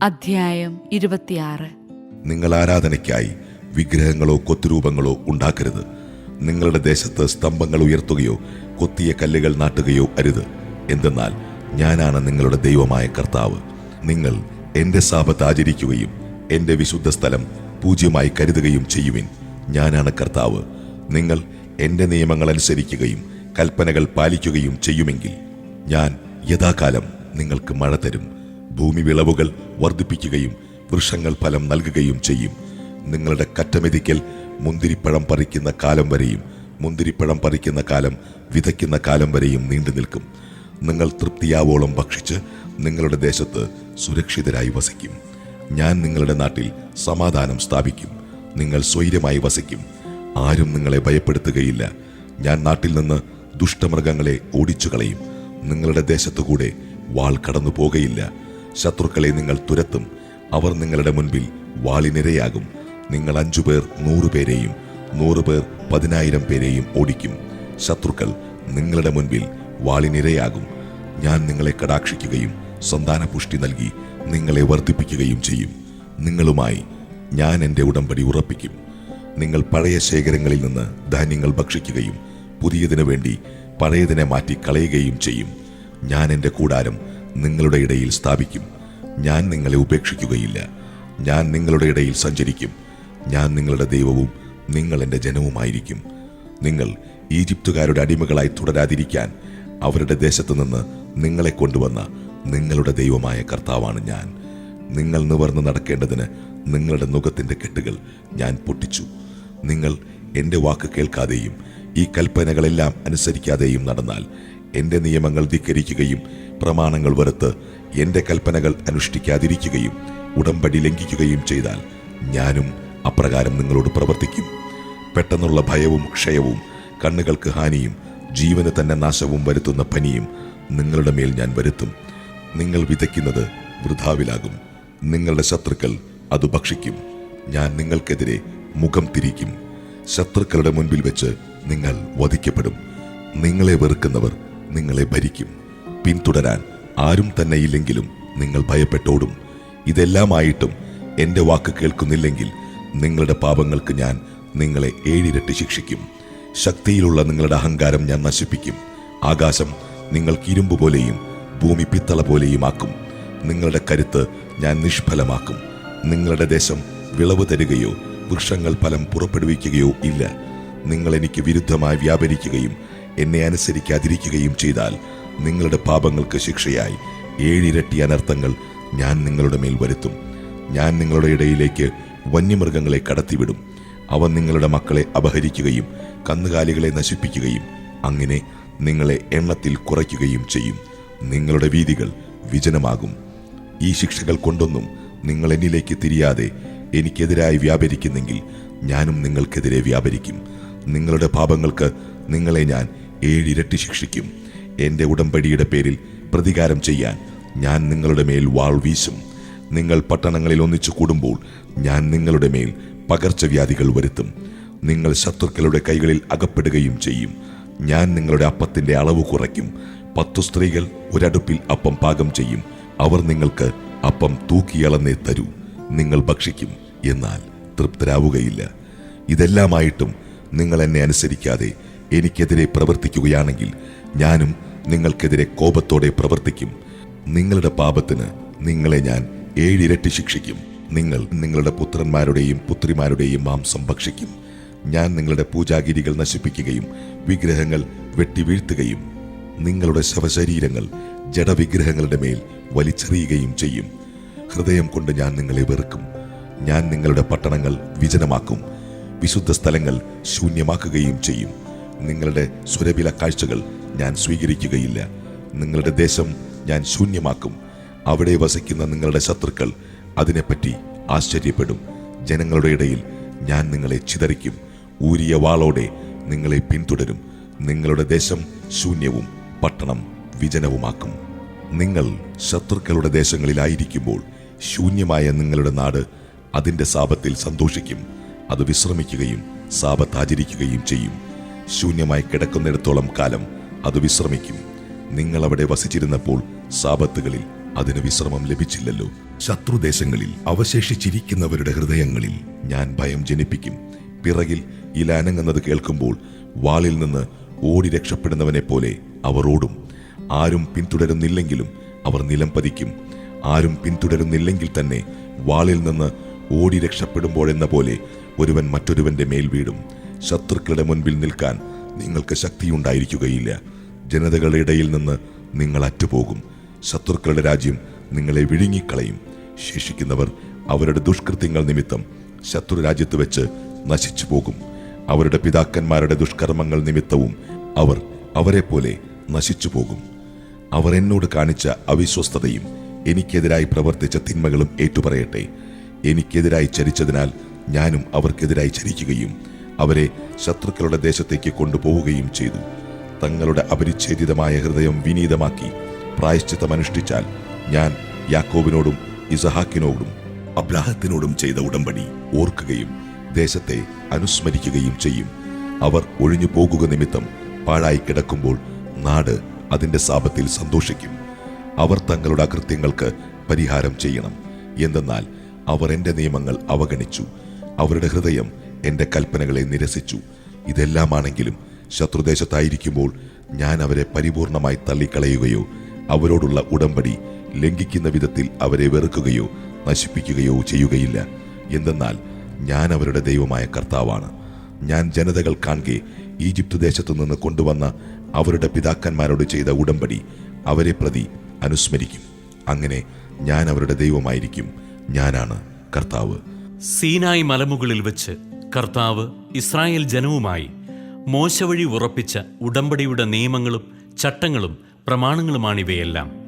അധ്യായം 26. നിങ്ങൾ ആരാധനയ്ക്കായി വിഗ്രഹങ്ങളോ കൊത്തുരൂപങ്ങളോ ഉണ്ടാക്കരുത്. നിങ്ങളുടെ ദേശത്ത് സ്തംഭങ്ങൾ ഉയർത്തുകയോ കൊത്തിയ കല്ലുകൾ നാട്ടുകയോ അരുത്. എന്തെന്നാൽ ഞാനാണ് നിങ്ങളുടെ ദൈവമായ കർത്താവ്. നിങ്ങൾ എന്റെ സാബത്ത് ആചരിക്കുകയും എന്റെ വിശുദ്ധ സ്ഥലം പൂജ്യമായി കരുതുകയും ചെയ്യുവിൻ. ഞാനാണ് കർത്താവ്. നിങ്ങൾ എന്റെ നിയമങ്ങൾ അനുസരിക്കുകയും കൽപ്പനകൾ പാലിക്കുകയും ചെയ്യുമെങ്കിൽ ഞാൻ യഥാകാലം നിങ്ങൾക്ക് മഴ തരും. ഭൂമി വിളവുകൾ വർദ്ധിപ്പിക്കുകയും വൃക്ഷങ്ങൾ ഫലം നൽകുകയും ചെയ്യും. നിങ്ങളുടെ കറ്റമെതിക്കൽ മുന്തിരിപ്പഴം പറിക്കുന്ന കാലം വരെയും മുന്തിരിപ്പഴം പറിക്കുന്ന കാലം വിതയ്ക്കുന്ന കാലം വരെയും നീണ്ടു നിൽക്കും. നിങ്ങൾ തൃപ്തിയാവോളം ഭക്ഷിച്ച് നിങ്ങളുടെ ദേശത്ത് സുരക്ഷിതരായി വസിക്കും. ഞാൻ നിങ്ങളുടെ നാട്ടിൽ സമാധാനം സ്ഥാപിക്കും. നിങ്ങൾ സ്വൈര്യമായി വസിക്കും. ആരും നിങ്ങളെ ഭയപ്പെടുത്തുകയില്ല. ഞാൻ നാട്ടിൽ നിന്ന് ദുഷ്ടമൃഗങ്ങളെ ഓടിച്ചു കളയും. നിങ്ങളുടെ ദേശത്തുകൂടെ വാൾ കടന്നു പോകയില്ല. ശത്രുക്കളെ നിങ്ങൾ തുരത്തും. അവർ നിങ്ങളുടെ മുൻപിൽ വാളിനിരയാകും. നിങ്ങൾ 5 പേർ 100 പേരെയും 100 പേർ 10,000 പേരെയും ഓടിക്കും. ശത്രുക്കൾ നിങ്ങളുടെ മുൻപിൽ വാളിനിരയാകും. ഞാൻ നിങ്ങളെ കടാക്ഷിക്കുകയും സന്താനപുഷ്ടി നൽകി നിങ്ങളെ വർദ്ധിപ്പിക്കുകയും ചെയ്യും. നിങ്ങളുമായി ഞാൻ എൻ്റെ ഉടമ്പടി ഉറപ്പിക്കും. നിങ്ങൾ പഴയ ശേഖരങ്ങളിൽ നിന്ന് ധാന്യങ്ങൾ ഭക്ഷിക്കുകയും പുതിയതിനു വേണ്ടി പഴയതിനെ മാറ്റി കളയുകയും ചെയ്യും. ഞാൻ എൻ്റെ കൂടാരം നിങ്ങളുടെ ഇടയിൽ സ്ഥാപിക്കും. ഞാൻ നിങ്ങളെ ഉപേക്ഷിക്കുകയില്ല. ഞാൻ നിങ്ങളുടെ ഇടയിൽ സഞ്ചരിക്കും. ഞാൻ നിങ്ങളുടെ ദൈവവും നിങ്ങൾ എൻ്റെ ജനവുമായിരിക്കും. നിങ്ങൾ ഈജിപ്തുകാരുടെ അടിമകളായി തുടരാതിരിക്കാൻ അവരുടെ ദേശത്തു നിന്ന് നിങ്ങളെ കൊണ്ടുവന്ന നിങ്ങളുടെ ദൈവമായ കർത്താവാണ് ഞാൻ. നിങ്ങൾ നിവർന്ന് നടക്കേണ്ടതിന് നിങ്ങളുടെ നുകത്തിന്റെ കെട്ടുകൾ ഞാൻ പൊട്ടിച്ചു. നിങ്ങൾ എൻ്റെ വാക്ക് കേൾക്കാതെയും ഈ കൽപ്പനകളെല്ലാം അനുസരിക്കാതെയും നടന്നാൽ, എൻ്റെ നിയമങ്ങൾ ധിക്കരിക്കുകയും പ്രമാണങ്ങൾ വെറുത്ത് എൻ്റെ കൽപ്പനകൾ അനുഷ്ഠിക്കാതിരിക്കുകയും ഉടമ്പടി ലംഘിക്കുകയും ചെയ്താൽ ഞാനും അപ്രകാരം നിങ്ങളോട് പ്രവർത്തിക്കും. പെട്ടെന്നുള്ള ഭയവും ക്ഷയവും കണ്ണുകൾക്ക് ഹാനിയും ജീവന് തന്നെ നാശവും വരുത്തുന്ന പനിയും നിങ്ങളുടെ മേൽ ഞാൻ വരുത്തും. നിങ്ങൾ വിതയ്ക്കുന്നത് വൃഥാവിലാകും. നിങ്ങളുടെ ശത്രുക്കൾ അത് ഭക്ഷിക്കും. ഞാൻ നിങ്ങൾക്കെതിരെ മുഖം തിരിക്കും. ശത്രുക്കളുടെ മുൻപിൽ വെച്ച് നിങ്ങൾ വധിക്കപ്പെടും. നിങ്ങളെ വെറുക്കുന്നവർ നിങ്ങളെ ഭരിക്കും. പിന്തുടരാൻ ആരും തന്നെ ഇല്ലെങ്കിലും നിങ്ങൾ ഭയപ്പെട്ടോടും. ഇതെല്ലാമായിട്ടും എൻ്റെ വാക്ക് കേൾക്കുന്നില്ലെങ്കിൽ നിങ്ങളുടെ പാപങ്ങൾക്ക് ഞാൻ നിങ്ങളെ 7 ഇരട്ടി ശിക്ഷിക്കും. ശക്തിയിലുള്ള നിങ്ങളുടെ അഹങ്കാരം ഞാൻ നശിപ്പിക്കും. ആകാശം നിങ്ങൾക്ക് ഇരുമ്പ് പോലെയും ഭൂമി പിത്തള പോലെയും ആക്കും. നിങ്ങളുടെ കരുത്ത് ഞാൻ നിഷ്ഫലമാക്കും. നിങ്ങളുടെ ദേശം വിളവ് തരുകയോ വൃക്ഷങ്ങൾ ഫലം പുറപ്പെടുവിക്കുകയോ ഇല്ല. നിങ്ങൾ എനിക്ക് വിരുദ്ധമായി വ്യാപരിക്കുകയും എന്നെ അനുസരിക്കാതിരിക്കുകയും ചെയ്താൽ നിങ്ങളുടെ പാപങ്ങൾക്ക് ശിക്ഷയായി 7 ഇരട്ടി അനർത്ഥങ്ങൾ ഞാൻ നിങ്ങളുടെ മേൽ വരുത്തും. ഞാൻ നിങ്ങളുടെ ഇടയിലേക്ക് വന്യമൃഗങ്ങളെ കടത്തിവിടും. അവ നിങ്ങളുടെ മക്കളെ അപഹരിക്കുകയും കന്നുകാലികളെ നശിപ്പിക്കുകയും അങ്ങനെ നിങ്ങളെ എണ്ണത്തിൽ കുറയ്ക്കുകയും ചെയ്യും. നിങ്ങളുടെ വീഥികൾ വിജനമാകും. ഈ ശിക്ഷകൾ കൊണ്ടൊന്നും നിങ്ങൾ എന്നിലേക്ക് തിരിയാതെ എനിക്കെതിരായി വ്യാപരിക്കുന്നെങ്കിൽ ഞാനും നിങ്ങൾക്കെതിരെ വ്യാപരിക്കും. നിങ്ങളുടെ പാപങ്ങൾക്ക് നിങ്ങളെ ഞാൻ 7 ഇരട്ടി ശിക്ഷിക്കും. എൻ്റെ ഉടമ്പടിയുടെ പേരിൽ പ്രതികാരം ചെയ്യാൻ ഞാൻ നിങ്ങളുടെ മേൽ വാൾ വീശും. നിങ്ങൾ പട്ടണങ്ങളിൽ ഒന്നിച്ചു കൂടുമ്പോൾ ഞാൻ നിങ്ങളുടെ മേൽ പകർച്ചവ്യാധികൾ വരുത്തും. നിങ്ങൾ ശത്രുക്കളുടെ കൈകളിൽ അകപ്പെടുകയും ചെയ്യും. ഞാൻ നിങ്ങളുടെ അപ്പത്തിന്റെ അളവ് കുറയ്ക്കും. 10 സ്ത്രീകൾ ഒരടുപ്പിൽ അപ്പം പാകം ചെയ്യും. അവർ നിങ്ങൾക്ക് അപ്പം തൂക്കിയളന്നേ തരൂ. നിങ്ങൾ ഭക്ഷിക്കും, എന്നാൽ തൃപ്തരാവുകയില്ല. ഇതെല്ലാമായിട്ടും നിങ്ങൾ എന്നെ അനുസരിക്കാതെ എനിക്കെതിരെ പ്രവർത്തിക്കുകയാണെങ്കിൽ ഞാനും നിങ്ങൾക്കെതിരെ കോപത്തോടെ പ്രവർത്തിക്കും. നിങ്ങളുടെ പാപത്തിന് നിങ്ങളെ ഞാൻ 7 ഇരട്ടി ശിക്ഷിക്കും. നിങ്ങൾ നിങ്ങളുടെ പുത്രന്മാരുടെയും പുത്രിമാരുടെയും മാംസം ഭക്ഷിക്കും. ഞാൻ നിങ്ങളുടെ പൂജാഗിരികൾ നശിപ്പിക്കുകയും വിഗ്രഹങ്ങൾ വെട്ടിവീഴ്ത്തുകയും നിങ്ങളുടെ ശവശരീരങ്ങൾ ജഡവിഗ്രഹങ്ങളുടെ മേൽ വലിച്ചെറിയുകയും ചെയ്യും. ഹൃദയം കൊണ്ട് ഞാൻ നിങ്ങളെ വെറുക്കും. ഞാൻ നിങ്ങളുടെ പട്ടണങ്ങൾ വിജനമാക്കും. വിശുദ്ധ സ്ഥലങ്ങൾ ശൂന്യമാക്കുകയും ചെയ്യും. നിങ്ങളുടെ സുരഭില കാഴ്ചകൾ ഞാൻ സ്വീകരിക്കുകയില്ല. നിങ്ങളുടെ ദേശം ഞാൻ ശൂന്യമാക്കും. അവിടെ വസിക്കുന്ന നിങ്ങളുടെ ശത്രുക്കൾ അതിനെപ്പറ്റി ആശ്ചര്യപ്പെടും. ജനങ്ങളുടെ ഇടയിൽ ഞാൻ നിങ്ങളെ ചിതറിക്കും. ഊരിയ വാളോടെ നിങ്ങളെ പിന്തുടരും. നിങ്ങളുടെ ദേശം ശൂന്യവും പട്ടണം വിജനവുമാക്കും. നിങ്ങൾ ശത്രുക്കളുടെ ദേശങ്ങളിലായിരിക്കുമ്പോൾ ശൂന്യമായ നിങ്ങളുടെ നാട് അതിൻ്റെ സാപത്തിൽ സന്തോഷിക്കും. അത് വിശ്രമിക്കുകയും സാപത്ത് ആചരിക്കുകയും ചെയ്യും. ശൂന്യമായി കിടക്കുന്നിടത്തോളം കാലം അത് വിശ്രമിക്കും. നിങ്ങൾ അവിടെ വസിച്ചിരുന്നപ്പോൾ സാപത്തുകളിൽ അതിന് വിശ്രമം ലഭിച്ചില്ലല്ലോ. ശത്രുദേശങ്ങളിൽ അവശേഷിച്ചിരിക്കുന്നവരുടെ ഹൃദയങ്ങളിൽ ഞാൻ ഭയം ജനിപ്പിക്കും. പിറകിൽ ഇല അനങ്ങുന്നത് കേൾക്കുമ്പോൾ വാളിൽ നിന്ന് ഓടി രക്ഷപ്പെടുന്നവനെ പോലെ അവർ ഓടും. ആരും പിന്തുടരുന്നില്ലെങ്കിലും അവർ നിലം പതിക്കും. ആരും പിന്തുടരുന്നില്ലെങ്കിൽ തന്നെ വാളിൽ നിന്ന് ഓടി രക്ഷപ്പെടുമ്പോഴെന്ന പോലെ ഒരുവൻ മറ്റൊരുവന്റെ മേൽ വീഴും. ശത്രുക്കളുടെ മുൻപിൽ നിൽക്കാൻ നിങ്ങൾക്ക് ശക്തിയുണ്ടായിരിക്കുകയില്ല. ജനതകളുടെ ഇടയിൽ നിന്ന് നിങ്ങൾ അറ്റുപോകും. ശത്രുക്കളുടെ രാജ്യം നിങ്ങളെ വിഴുങ്ങിക്കളയും. ശേഷിക്കുന്നവർ അവരുടെ ദുഷ്കൃത്യങ്ങൾ നിമിത്തം ശത്രു രാജ്യത്ത് വെച്ച് നശിച്ചു പോകും. അവരുടെ പിതാക്കന്മാരുടെ ദുഷ്കർമ്മങ്ങൾ നിമിത്തവും അവർ അവരെപ്പോലെ നശിച്ചു പോകും. അവർ എന്നോട് കാണിച്ച അവിശ്വസ്തതയും എനിക്കെതിരായി പ്രവർത്തിച്ച തിന്മകളും ഏറ്റുപറയട്ടെ. എനിക്കെതിരായി ചരിച്ചതിനാൽ ഞാനും അവർക്കെതിരായി ചരിക്കുകയും അവരെ ശത്രുക്കളുടെ ദേശത്തേക്ക് കൊണ്ടുപോവുകയും ചെയ്തു. തങ്ങളുടെ അപരിച്ഛേദിതമായ ഹൃദയം വിനീതമാക്കി പ്രായശ്ചിത്തമനുഷ്ഠിച്ചാൽ ഞാൻ യാക്കോബിനോടും ഇസഹാക്കിനോടും അബ്രാഹത്തിനോടും ചെയ്ത ഉടമ്പടി ഓർക്കുകയും ദേശത്തെ അനുസ്മരിക്കുകയും ചെയ്യും. അവർ ഒഴിഞ്ഞു പോകുക നിമിത്തം പാഴായി കിടക്കുമ്പോൾ നാട് അതിന്റെ ശാപത്തിൽ സന്തോഷിക്കും. അവർ തങ്ങളുടെ അകൃത്യങ്ങൾക്ക് പരിഹാരം ചെയ്യണം. എന്തെന്നാൽ അവർ എൻ്റെ നിയമങ്ങൾ അവഗണിച്ചു. അവരുടെ ഹൃദയം എൻ്റെ കൽപ്പനകളെ നിരസിച്ചു. ഇതെല്ലാമാണെങ്കിലും ശത്രുദേശത്തായിരിക്കുമ്പോൾ ഞാൻ അവരെ പരിപൂർണമായി തള്ളിക്കളയുകയോ അവരോടുള്ള ഉടമ്പടി ലംഘിക്കുന്ന വിധത്തിൽ അവരെ വെറുക്കുകയോ നശിപ്പിക്കുകയോ ചെയ്യുകയില്ല. എന്തെന്നാൽ ഞാൻ അവരുടെ ദൈവമായ കർത്താവാണ്. ഞാൻ ജനതകൾ കാൺകെ ഈജിപ്ത് ദേശത്തു നിന്ന് കൊണ്ടുവന്ന അവരുടെ പിതാക്കന്മാരോട് ചെയ്ത ഉടമ്പടി അവരെ പ്രതി അനുസ്മരിക്കും. അങ്ങനെ ഞാൻ അവരുടെ ദൈവമായിരിക്കും. ഞാനാണ് കർത്താവ്. സീനായി മലമുകളിൽ വെച്ച് കർത്താവ് ഇസ്രായേൽ ജനവുമായി മോശ വഴി ഉറപ്പിച്ച ഉടമ്പടിയുടെ നിയമങ്ങളും ചട്ടങ്ങളും പ്രമാണങ്ങളുമാണിവയെല്ലാം.